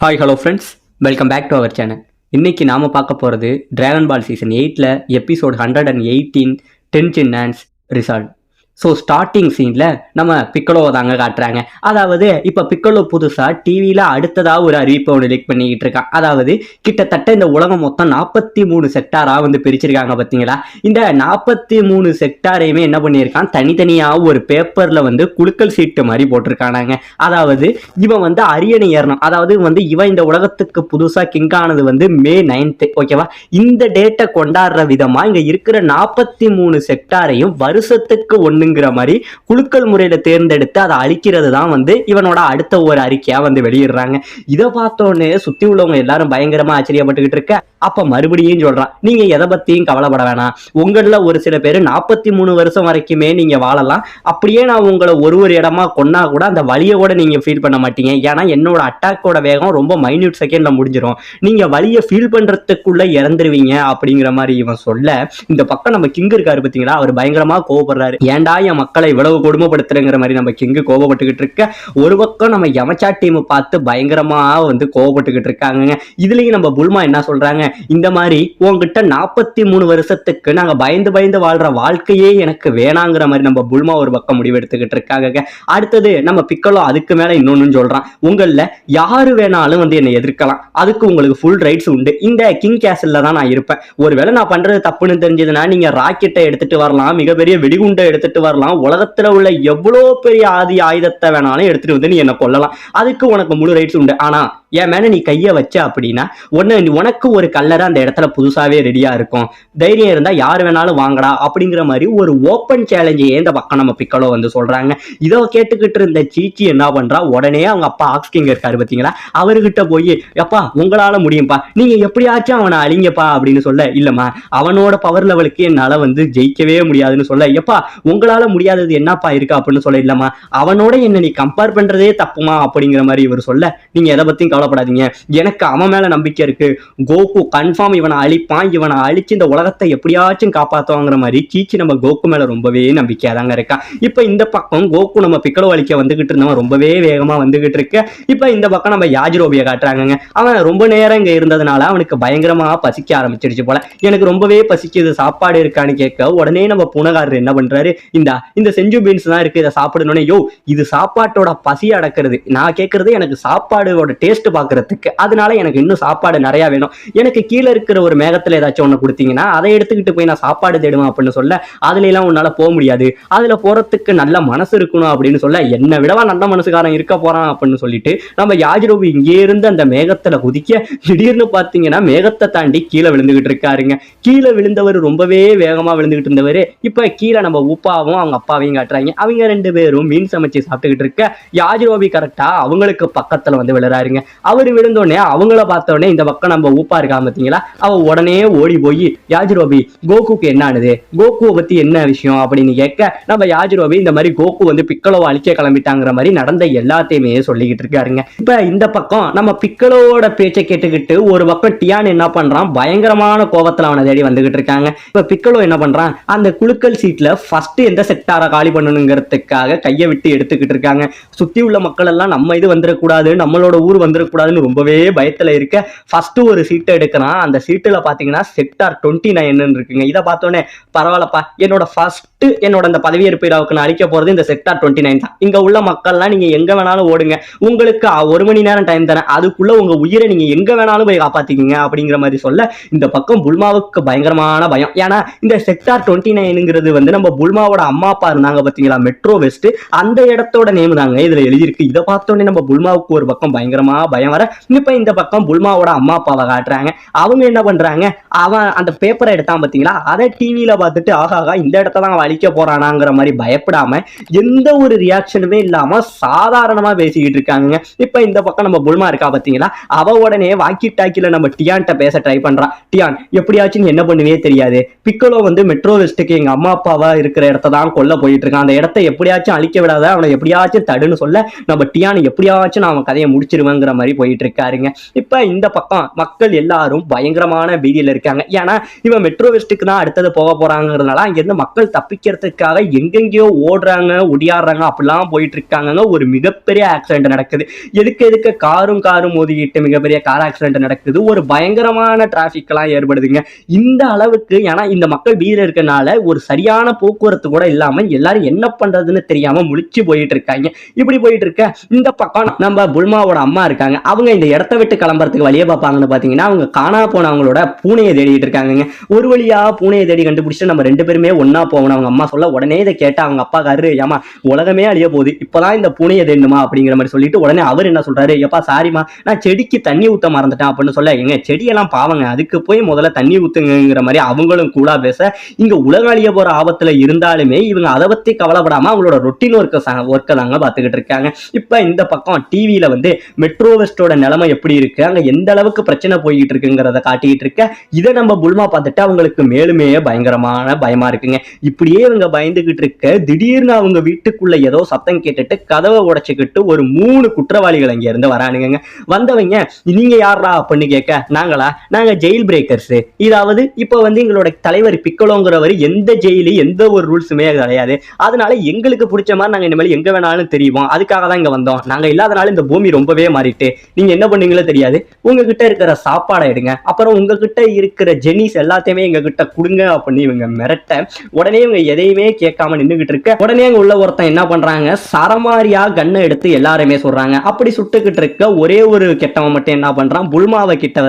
Hi hello friends, welcome back to our channel. இன்னைக்கு நாம பார்க்க போகிறது டிராகன் பால் சீசன் 8ல் episode 118 tension dance result. So starting சீனில் நம்ம பிக்கலோவை தாங்க காட்டுறாங்க. அதாவது இப்போ பிக்கலோ புதுசாக டிவியில் அடுத்ததாக ஒரு அறிவிப்பை ஒன்று லீக் பண்ணிக்கிட்டு இருக்கான். அதாவது கிட்டத்தட்ட இந்த உலகம் மொத்தம் 43 செக்டாராக வந்து பிரிச்சிருக்காங்க. பார்த்தீங்களா, இந்த 43 செக்டாரையுமே என்ன பண்ணியிருக்கான், தனித்தனியாக ஒரு பேப்பரில் வந்து குலுக்கல் சீட்டு மாதிரி போட்டிருக்கானாங்க. அதாவது இவன் வந்து அரியணை ஏறணும், அதாவது வந்து இவன் இந்த உலகத்துக்கு புதுசாக கிங் ஆனது வந்து May 9th, ஓகேவா. இந்த டேட்டை கொண்டாடுற விதமாக இங்கே இருக்கிற 43 செக்டாரையும் வருஷத்துக்கு ஒன்று மாதிரி குலுக்கல் முறையில தேர்ந்தெடுத்து அதை அழிக்கிறது தான் வந்து இவனோட அடுத்த ஒரு அறிக்கையா வந்து வெளியிடுறாங்க. இதை பார்த்தோன்னே சுத்தி உள்ளவங்க எல்லாரும் பயங்கரமா ஆச்சரியப்பட்டுக்கிட்டு இருக்க. அப்ப மறுபடியும் சொல்றான், நீங்க எதை பத்தியும் கவலைப்பட வேணாம். உங்கள ஒரு சில பேர் 43 வருஷம் வரைக்குமே நீங்க வாழலாம். அப்படியே நான் உங்களை ஒரு இடமா கொன்னா கூட அந்த வலியை கூட நீங்க ஃபீல் பண்ண மாட்டீங்க. ஏன்னா என்னோட அட்டாக்கோட வேகம் ரொம்ப மைன்யூட் செகண்ட்ல முடிஞ்சிடும். நீங்க வலியை ஃபீல் பண்றதுக்குள்ள இறந்துருவீங்க அப்படிங்கிற மாதிரி இவன் சொல்ல, இந்த பக்கம் நம்ம கிங் இருக்காரு பார்த்தீங்களா, அவர் பயங்கரமா கோவப்படுறாரு. ஏன்டா என் மக்களை இவ்வளவு கொடுமைப்படுத்துறங்கிற மாதிரி நம்ம கிங்கு கோவப்பட்டுக்கிட்டு இருக்க. ஒரு பக்கம் நம்ம யமச்சா டீம் பார்த்து பயங்கரமா வந்து கோவப்பட்டுக்கிட்டு இருக்காங்க. இதுலயும் நம்ம புல்மா என்ன சொல்றாங்க, இந்த மாதிரி உங்ககிட்ட 43 வருஷத்துக்கு நாங்க பயந்து பயந்து வாழ்ற வாழ்க்கையே எனக்கு வேணாங்கிற மாதிரி நம்ம புல்மா ஒரு பக்கம் முடிவெடுத்துக்கிட்டு இருக்காங்க. அடுத்தது நம்ம பிக்கலோ அதுக்கு மேல இன்னொன்னு சொல்றான், உங்கள யாரு வேணாலும் வந்து என்னை எதிர்க்கலாம், அதுக்கு உங்களுக்கு ஃபுல் ரைட்ஸ் உண்டு. இந்த கிங் கேசல்ல தான் நான் இருப்பேன். ஒருவேளை நான் பண்றது தப்புன்னு தெரிஞ்சதுன்னா நீங்க ராக்கெட்டை எடுத்துட்டு வரலாம், மிகப்பெரிய வெடிகுண்டை எடுத்துட்டு வரலாம், உலகத்துல உள்ள எவ்வளவு பெரிய ஆயுதத்தை வேணாலும் எடுத்துட்டு வந்து நீ என்ன கொல்லலாம், அதுக்கு உனக்கு முழு ரைட்ஸ் உண்டு. ஆனா என் மேல நீ கைய வச்ச அப்படின்னா உனக்கு ஒரு கல்லறை அந்த இடத்துல புதுசாவே ரெடியா இருக்கும். தைரியம் இருந்தா யாரு வேணாலும் வாங்கடா அப்படிங்கிற மாதிரி ஒரு ஓப்பன் சேலஞ்சையே இந்த பக்கம் நம்ம பிக்கலோ வந்து சொல்றாங்க. இதோ கேட்டுக்கிட்டு இருந்த சீச்சி என்ன பண்றா, உடனே அவங்க அப்பா ஆக்ஸ்கிங் இருக்காரு பாத்தீங்களா, அவர்கிட்ட போய் எப்பா உங்களால முடியும்பா, நீங்க எப்படியாச்சும் அவனை அழிங்கப்பா அப்படின்னு சொல்ல, இல்லம்மா அவனோட பவர் லெவலுக்கு என்னால வந்து ஜெயிக்கவே முடியாதுன்னு சொல்ல, எப்பா உங்களால முடியாதது என்னப்பா இருக்கு அப்படின்னு சொல்ல, இல்லம்மா அவனோட என்ன நீ கம்பேர் பண்றதே தப்புமா அப்படிங்கிற மாதிரி இவர் சொல்ல, நீங்க எதை பத்தியும் கவலைப்படாதீங்க, எனக்கு அவன் மேல நம்பிக்கை இருக்கு, கோகு கன்ஃபார்ம் இவனை அழிப்பான், இவனை அழிச்சு இந்த உலகத்தை எப்படியாச்சும் காப்பாத்துவாங்கிற மாதிரி சீச்சி நம்ம கோகு மேல ரொம்பவே நம்பிக்கையா தாங்க இருக்கான். இப்ப இந்த பக்கம் கோகு நம்ம பிக்கலோ அழிக்க வந்துகிட்டு இருந்தவன் ரொம்பவே வேகமா வந்துகிட்டு இருக்கு. இப்ப இந்த பக்கம் நம்ம யாஜிரோபியை காட்டுறாங்க. அவன் ரொம்ப நேரம் இங்க இருந்ததுனால அவனுக்கு பயங்கரமா பசிக்க ஆரம்பிச்சிருச்சு போல. எனக்கு ரொம்பவே பசிக்குது, சாப்பாடு இருக்கான்னு கேட்க உடனே நம்ம புனகாரர் என்ன பண்றாரு, இந்த செஞ்சு பீன்ஸ் தான் இருக்கு, இதை சாப்பிடணும்னே, யோ இது சாப்பாட்டோட பசி அடக்கிறது, நான் கேட்கறது எனக்கு சாப்பாடோட டேஸ்ட் பாக்குறதுக்கு, அதனால எனக்கு இன்னும் சாப்பாடு நிறைய வேணும், எனக்கு கீழே இருக்கிற ஒரு மேகத்துல ஏதாச்சும் ஒண்ணு கொடுத்தீங்கன்னா அதை எடுத்துக்கிட்டு போய் நான் சாப்பாடு தேடுவேன் அப்படின்னு சொல்ல, அதுல எல்லாம் உன்னால போக முடியாது, அதுல போறதுக்கு நல்ல மனசு இருக்கணும் அப்படின்னு சொல்ல, என்னை விடவா நல்ல மனசுக்காரன் இருக்க போறான் அப்படின்னு சொல்லிட்டு நம்ம யாஜிரோபி இங்கே இருந்து அந்த மேகத்துல குதிக்க, திடீர்னு பாத்தீங்கன்னா மேகத்தை தாண்டி கீழே விழுந்துகிட்டு இருக்காருங்க. கீழே விழுந்தவர் ரொம்பவே வேகமா விழுந்துகிட்டு இருந்தவர் இப்ப கீழே நம்ம உப்பாவும் அவங்க அப்பாவையும் காட்டுறாங்க. அவங்க ரெண்டு பேரும் மீன் சமைச்சு சாப்பிட்டுக்கிட்டு இருக்க, யாஜிரோபி கரெக்டா அவங்களுக்கு பக்கத்துல வந்து விழுறாருங்க. அவரு விழுந்தோடனே அவங்கள பார்த்தோடனே இந்த பக்கம் நம்ம ஊப்பா இருக்கா பார்த்தீங்களா, அவ உடனே ஓடி போய் யாஜிரோபி கோகுக்கு என்ன ஆனது, கோகுவை பத்தி என்ன விஷயம் அப்படின்னு கேட்க, நம்ம யாஜிரோபி இந்த மாதிரி கோகு வந்து பிக்கலோவை அழிக்க கிளம்பிட்டாங்கிற மாதிரி நடந்த எல்லாத்தையுமே சொல்லிக்கிட்டு இருக்காருங்க. இப்ப இந்த பக்கம் நம்ம பிக்கலோட பேச்சை கேட்டுக்கிட்டு ஒரு பக்கம் டியான் என்ன பண்றான், பயங்கரமான கோபத்துல அவனை தேடி வந்துகிட்டு இருக்காங்க. இப்ப பிக்கலோ என்ன பண்றான், அந்த குலுக்கல் சீட்ல ஃபர்ஸ்ட் எந்த செக்டாரை காலி பண்ணணுங்கிறதுக்காக கையை விட்டு எடுத்துக்கிட்டு இருக்காங்க. சுத்தி உள்ள மக்கள் எல்லாம் நம்ம இது வந்துடக்கூடாது, நம்மளோட ஊர் வந்துடக்கூடாதுன்னு ரொம்பவே பயத்துல இருக்க ஃபர்ஸ்ட் ஒரு சீட்டை எடுக்கிறான். அந்த சீட்டுல பாத்தீங்கன்னா செக்டார் 29 இருக்குங்க. இதை பார்த்தோன்னே பரவாயில்லப்பா, என்னோட அந்த பதவியேற்பு விழாவுக்கு நான் அழிக்க போறது இந்த செக்டார் 29 தான். இங்க உள்ள மக்கள்லாம் நீங்க எங்க வேணாலும் ஓடுங்க, உங்களுக்கு 1 மணி நேரம் டைம் தரேன், அதுக்குள்ள உங்க உயிரை நீங்க எங்க வேணாலும் போய் காப்பாத்திக்கிங்க அப்படிங்கிற மாதிரி சொல்ல, இந்த பக்கம் புல்மாவுக்கு பயங்கரமான பயம். ஏன்னா இந்த செக்டார் 29ங்கிறது வந்து நம்ம புல்மாவோட அம்மா அப்பா இருந்தாங்க பாத்தீங்களா, மெட்ரோ வெஸ்ட், அந்த இடத்தோட நேம் தாங்க இதுல எழுதியிருக்கு. இதை பார்த்தோன்னே நம்ம புல்மாவுக்கு ஒரு பக்கம் பயங்கரமா பயம் வர, இப்ப இந்த பக்கம் புல்மாவோட அம்மா அப்பாவை காட்டுறாங்க. அவங்க என்ன பண்றாங்க, அவன் அந்த பேப்பரை எடுத்தான் பாத்தீங்களா, அதை டிவியில பார்த்துட்டு ஆகாகா இந்த இடத்த தான் அழிக்க போறானாங்கிற மாதிரி பயப்படாம எந்த ஒரு ரியாக்ஷனுமே இல்லாம சாதாரணமா பேசிக்கிட்டு இருக்காங்க. இப்ப இந்த பக்கம் நம்ம புல்மா இருக்கா பாத்தீங்களா, அவ உடனே வாக்கி டாக்கில நம்ம டியான்ட்ட பேச ட்ரை பண்றான். டியான் எப்படியாச்சும் என்ன பண்ணுவே தெரியாது, பிக்கலோ வந்து மெட்ரோ வெஸ்ட்டுக்கு எங்க அம்மா அப்பாவா இருக்கிற இடத்த தான் கொல்ல போயிட்டு இருக்கான், அந்த இடத்த எப்படியாச்சும் அழிக்க விடாத, அவனை எப்படியாச்சும் தடுன்னு சொல்ல, நம்ம டியான் எப்படியாச்சும் நான் அவன் கதையை முடிச்சிருவேங்கிற மாதிரி போயிட்டு இருக்காருங்க. இப்ப இந்த பக்கம் மக்கள் எல்லாரும் பயங்கரமான பீதியில இருக்காங்க. ஏன்னா இவன் மெட்ரோ வெஸ்ட்டுக்கு தான் அடுத்தது போக போறாங்கிறதுனால அங்கிருந்து மக்கள் தப்பிக்கிறதுக்காக எங்கெங்கயோ ஓடுறாங்க, ஒடியாடுறாங்க, அப்படிலாம் போயிட்டு இருக்காங்க. ஒரு மிகப்பெரிய ஆக்சிடென்ட் நடக்குது. எதுக்கு காரும் மோதிக்கிட்டு மிகப்பெரிய கார் ஆக்சிடென்ட் நடக்குது. ஒரு பயங்கரமான டிராபிக் எல்லாம் ஏற்படுதுங்க. இந்த அளவுக்கு ஏன்னா இந்த மக்கள் பீதியில இருக்கனால ஒரு சரியான போக்குவரத்து கூட இல்லாம எல்லாரும் என்ன பண்றதுன்னு தெரியாம முழிச்சு போயிட்டு இருக்காங்க. இப்படி போயிட்டு இருக்க இந்த பக்கம் நம்ம புல்மாவோட அம்மா இருக்காங்க. அவங்க இந்த இடத்த விட்டு கிளம்புறதுக்கு வழியை பார்ப்பாங்கன்னு பாத்தீங்கன்னா அவங்க காணா போனவங்களோட பூனையை தேடிட்டு இருக்காங்க. ஒரு வழியா பூனையை தேடி கண்டுபிடிச்சிட்டு நம்ம 2 பேருமே ஒன்னா போகணும் அவங்க அம்மா சொல்ல. உடனே இதை கேட்ட அவங்க அப்பா காரு, ஏமா உலகமே அழிய போகுது, இப்பதான் இந்த பூனையை தேடணுமா அப்படிங்கிற மாதிரி சொல்லிட்டு உடனே அவர் என்ன சொல்றாரு, எப்பா சாரிமா நான் செடிக்கு தண்ணி ஊத்த மறந்துட்டேன் அப்படின்னு சொல்ல, எங்க செடியெல்லாம் பாவங்க, அதுக்கு போய் முதல்ல தண்ணி ஊத்துங்கிற மாதிரி அவங்களும் கூட பேச, இங்க உலக அழிய போற ஆபத்துல இருந்தாலுமே இவங்க அதை பத்தி கவலைப்படாம அவங்களோட ரொட்டீன் ஒர்க்கை தாங்க பார்த்துக்கிட்டு இருக்காங்க. இப்ப இந்த பக்கம் டிவியில மெட்ரோ வெஸ்டோட நிலைமை எப்படி இருக்கு, அங்க எந்த அளவுக்கு பிரச்சனை போய்கிட்டு இருக்குங்கிறத காட்டிக்கிட்டு இருக்க. இதை நம்ம புல்மா பார்த்துட்டு அவங்களுக்கு மேலுமே பயங்கரமான பயமா இருக்குங்க. இப்படியே இவங்க பயந்துகிட்டு இருக்க திடீர்னு அவங்க வீட்டுக்குள்ள ஏதோ சத்தம் கேட்டுட்டு கதவை உடைச்சுக்கிட்டு ஒரு 3 குற்றவாளிகள் அங்க இருந்து வரானுங்க. வந்தவங்க நீங்க யாரா அப்படின்னு கேட்க, நாங்க ஜெயில் பிரேக்கர்ஸ். இதாவது இப்ப எங்களோட தலைவர் பிக்கலோங்கிறவர் எந்த ஜெயிலு எந்த ஒரு ரூல்ஸுமே கிடையாது, அதனால எங்களுக்கு பிடிச்ச மாதிரி நாங்க இனிமேல் எங்க வேணாலும் தெரியும், அதுக்காக தான் இங்க வந்தோம். நாங்க இல்லாதனால இந்த பூமி ரொம்பவே மாறிட்டு நீங்க என்ன பண்ணீங்களோ தெரியாது, உங்ககிட்ட இருக்கிற சாப்பாடை எடுங்க, அப்புறம் உங்ககிட்ட இருக்கிற ஜெனிஸ் எல்லாத்தையுமே எங்க கிட்ட கொடுங்க அப்படின்னு இவங்க மிரட்ட, உடனே இவங்க எதையுமே கேட்காம நின்றுகிட்டு இருக்க. உடனே அங்க உள்ள ஒருத்தன் என்ன பண்றாங்க, சரமாரியா கண்ணை எடுத்து எல்லாருமே சொல்றாங்க. அப்படி சுட்டுக்கிட்டு இருக்க ஒரே ஒரு கெட்டவன் மட்டும் என்ன பண்றான், புல்மாவை கிட்ட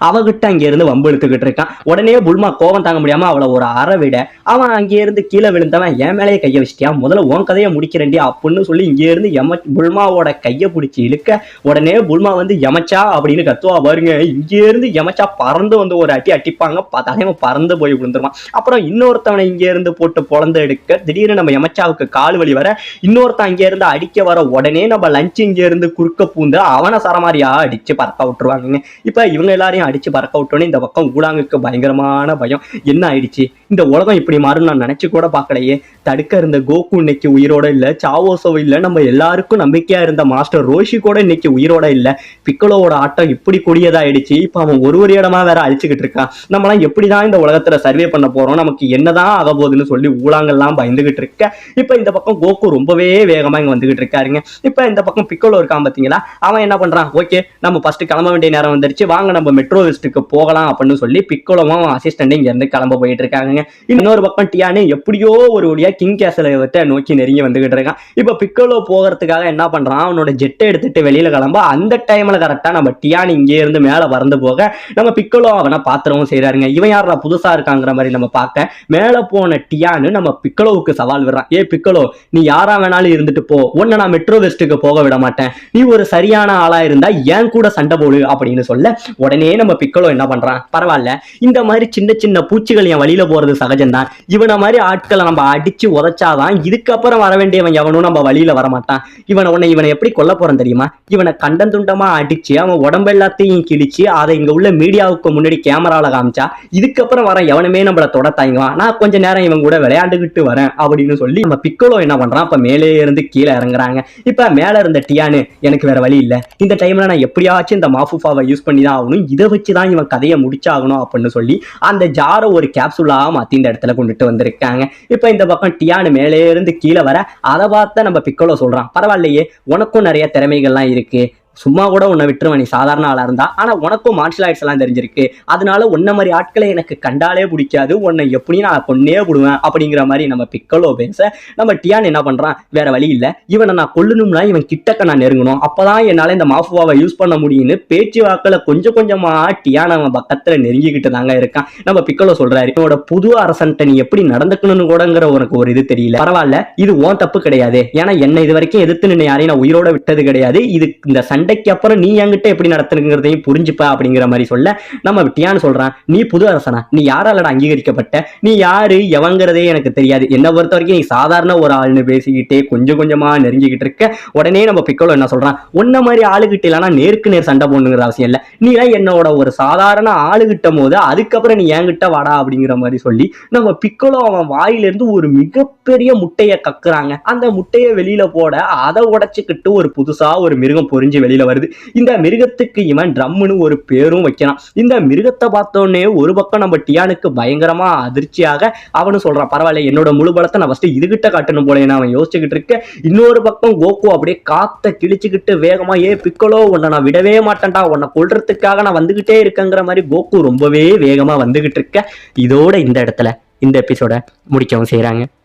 அவகிட்ட அங்க இருந்து வம்பு எடுத்துக்கிட்டு இருக்கான். உடனே புல்மா கோவம் தாங்க முடியாம அவளை ஒரு அற விட, அவன் அங்கே இருந்து கீழே விழுந்தவன் என் மேலேயே கையை வச்சிட்டியா, முதல்ல உன் கதையை முடிக்கிறேன்டி அப்படின்னு சொல்லி இங்க இருந்து புல்மாவோட கையை பிடிச்சி இழுக்க, உடனே புல்மா யமச்சா அப்படின்னு கத்துவா பாருங்க. இங்க இருந்து யமச்சா பறந்து ஒரு அட்டி அட்டிப்பாங்க, பார்த்தாலே பறந்து போய் விழுந்துருவான். அப்புறம் இன்னொருத்தவனை இங்க இருந்து போட்டு பொழந்து எடுக்க, திடீர்னு நம்ம யமச்சாவுக்கு கால் வலி வர, இன்னொருத்தன் இங்க இருந்து அடிக்க வர, உடனே நம்ம லஞ்ச் இங்க இருந்து குறுக்க பூந்து அவனை சரமாரியா அடிச்சு பறக்க விட்டுருவாங்க. இப்ப இவங்க எல்லாரையும் அடிச்சு பறக்க விட்டோன்னு இந்த பக்கம் ஊடாங்குக்கு பயங்கரமான பயம். என்ன ஆயிடுச்சு, இந்த உலகம் இப்படி மாறும் நான் நினைச்சு கூட பார்க்கலையே, தடுக்க இருந்த கோகு இன்னைக்கு உயிரோட இல்ல, சாவோசோ இல்ல, நம்ம எல்லாருக்கும் நம்பிக்கையா இருந்த மாஸ்டர் ரோஷி கூட இன்னைக்கு உயிரோட இல்ல, பிக்கலோவோட ஆட்டம் இப்படி கொடியதாயிடுச்சு, இப்ப அவன் ஒரு இடமா வேற அழிச்சுக்கிட்டு இருக்கான், நம்மளாம் எப்படிதான் இந்த உலகத்துல சர்வே பண்ண போறோம், நமக்கு என்னதான் ஆக போகுதுன்னு சொல்லி ஊழாங்கெல்லாம் பயந்துகிட்டு இருக்க. இப்ப இந்த பக்கம் கோகு ரொம்பவே வேகமா இங்க வந்துகிட்டு இருக்காருங்க. இப்ப இந்த பக்கம் பிக்கலோ இருக்கான் பாத்தீங்களா, அவன் என்ன பண்றான், ஓகே நம்ம ஃபர்ஸ்ட் கிளம்ப வேண்டிய நேரம் வந்துருச்சு, வாங்க நம்ம மெட்ரோ வெஸ்ட்டுக்கு போகலாம் அப்படின்னு சொல்லி பிக்கலோவும் அசிஸ்டன்ட் இங்க இருந்து கிளம்ப போயிட்டு இருக்காங்க. இன்னொரு பக்கம் டியானு எப்படியோ ஒரு வழியா கிங் கேசலை நோக்கி நெருங்கி வந்துகிட்டு இருக்கான். இப்ப பிக்கலோ போகிறதுக்காக என்ன பண்றான், அவனோட ஜெட்டை எடுத்துட்டு வெளியில கிளம்ப, அந்த டைம்ல கரெக்டா நம்ம டியானு இங்கே இருந்து மேல பறந்து போக நம்ம பிக்கலோ அவனை பாத்திரவும் செய்யறாருங்க. இவன் யாரா புதுசா இருக்காங்கிற மாதிரி நம்ம பார்க்க, மேல போன டியானு நம்ம பிக்கலோவுக்கு சவால் விடுறான். ஏ பிக்கலோ, நீ யாரா வேணாலும் இருந்துட்டு போ, உன்னை நான் மெட்ரோ வெஸ்ட்டுக்கு போக விட மாட்டேன், நீ ஒரு சரியான ஆளா இருந்தா ஏன் கூட சண்டை போடு அப்படின்னு சொல்ல, உடனே நம்ம பிக்கலோ என்ன பண்றான், பரவாயில்ல இந்த மாதிரி சின்ன சின்ன பூச்சிகள் என் வழியில போறது சகஜம்தான், இவனை மாதிரி ஆட்களை நம்ம அடிச்சு உதைச்சாதான் இதுக்கப்புறம் வர வேண்டியவன் எவனும் நம்ம வழியில வரமாட்டான், இவனை எப்படி கொல்ல போறேன் தெரியுமா, இவனை கண்டந்துண்டமா அடிச்சு அவன் உடம்பு எல்லாத்தையும் கிழிச்சு அதை இங்க உள்ள மீடியாவுக்கு முன்னாடி கேமரால காமிச்சா இதுக்கப்புறம் வர எவனுமே நம்மள தொட தாங்குவான், நான் கொஞ்ச நேரம் இவன் கூட விளையாண்டுகிட்டு வரேன் அப்படின்னு சொல்லி நம்ம பிக்கலோ என்ன பண்றான், இப்ப மேலே இருந்து கீழே இறங்குறாங்க. இப்ப மேல இருந்த டியானு, எனக்கு வேற வழி இல்ல, இந்த டைம்ல நான் எப்படியாச்சும் இந்த மாஃபுஃபாவை யூஸ் பண்ணி தான் ஆகணும், இதை வச்சுதான் இவன் கதையை முடிச்சாகணும் அப்படின்னு சொல்லி அந்த ஜாரை ஒரு கேப்சூலா மாத்தி இந்த இடத்துல கொண்டுட்டு வந்திருக்காங்க. இப்ப இந்த பக்கம் டியானு மேலே இருந்து கீழே வர, அதை பார்த்த நம்ம பிக்கலோ சொல்றான், பரவாயில்லையே உனக்கும் நிறைய திறமைகள்லாம் இருக்கு, சும்மா கூட உன்னை விட்டுருவன், நீ சாதாரண ஆளா இருந்தா, ஆனா உனக்கும் மார்ஷல் ஆர்ட்ஸ் எல்லாம் தெரிஞ்சிருக்கு, அதனால உன்ன மாதிரி ஆட்களை எனக்கு கண்டாலே பிடிக்காது, உன்னை எப்படி நான் கொன்னே விடுவேன் அப்படிங்கிற மாதிரி நம்ம பிக்கலோ பேச, நம்ம டியான் என்ன பண்றான், வேற வழி இல்ல, இவனை நான் கொல்லணும்னா இவன் கிட்டக்க நான் நெருங்கணும், அப்பதான் என்னால இந்த மாஃபுவாவை யூஸ் பண்ண முடியும்னு பேச்சு வாக்கில் கொஞ்சம் கொஞ்சமா டியான் அவன் பக்கத்துல நெருங்கிக்கிட்டு தாங்க இருக்கான். நம்ம பிக்கலோ சொல்றாரு, இவனோட புது அரசன்ட்ட நீ எப்படி நடந்துக்கணும்னு கூடங்கிற உனக்கு ஒரு இது தெரியல, பரவாயில்ல இது உன் தப்பு கிடையாது, ஏன்னா என்னை இது வரைக்கும் எதிர்த்து நின்று யாரையும் நான் உயிரோட விட்டது கிடையாது, இது இந்த சண்டைக்கு அப்புறம் நீ என்கிட்ட எப்படி நடத்துங்கிறதையும் புரிஞ்சுப்ப அப்படிங்கிற மாதிரி சொல்ல, நம்ம டியான் சொல்றான், நீ புது அரசனா, நீ யாராலட அங்கீகரிக்கப்பட்ட, நீ யாரு எவங்கிறதே எனக்கு தெரியாது, என்னை பொறுத்த வரைக்கும் நீ சாதாரண ஒரு ஆள்னு பேசிக்கிட்டே கொஞ்சம் கொஞ்சமா நெருங்கிக்கிட்டு இருக்க. உடனே நம்ம பிக்கலோ என்ன சொல்றான், உன்ன மாதிரி ஆளுகிட்ட இல்லைன்னா நேருக்கு நேர் சண்டை போடணுங்கிற அவசியம் இல்லை, நீ என்னோட ஒரு சாதாரண ஆளுகிட்ட போது அதுக்கப்புறம் நீ என்கிட்ட வாடா அப்படிங்கிற மாதிரி சொல்லி நம்ம பிக்கலோ அவன் வாயிலிருந்து ஒரு மிகப்பெரிய முட்டையை கக்குறாங்க. அந்த முட்டையை வெளியில போட அதை உடைச்சுக்கிட்டு ஒரு புதுசா ஒரு மிருகம் பொறிஞ்சு வெளியில வெளியில வருது. இந்த மிருகத்துக்கு இவன் ட்ரம்னு ஒரு பேரும் வைக்கிறான். இந்த மிருகத்தை பார்த்தோன்னே ஒரு பக்கம் நம்ம டியானுக்கு பயங்கரமா அதிர்ச்சியாக அவனு சொல்றான், பரவாயில்ல என்னோட முழு பலத்தை நான் ஃபர்ஸ்ட் இதுகிட்ட காட்டணும் போல அவன் யோசிச்சுக்கிட்டு இருக்க. இன்னொரு பக்கம் கோகு அப்படியே காத்த கிழிச்சுக்கிட்டு வேகமா, பிக்கலோ உன்னை நான் விடவே மாட்டேன்டா, உன்னை கொல்றதுக்காக நான் வந்துகிட்டே இருக்கேங்கிற மாதிரி கோகு ரொம்பவே வேகமா வந்துகிட்டு இருக்க. இதோட இந்த இடத்துல இந்த எபிசோட முடிக்கவும் செய்யறாங்க.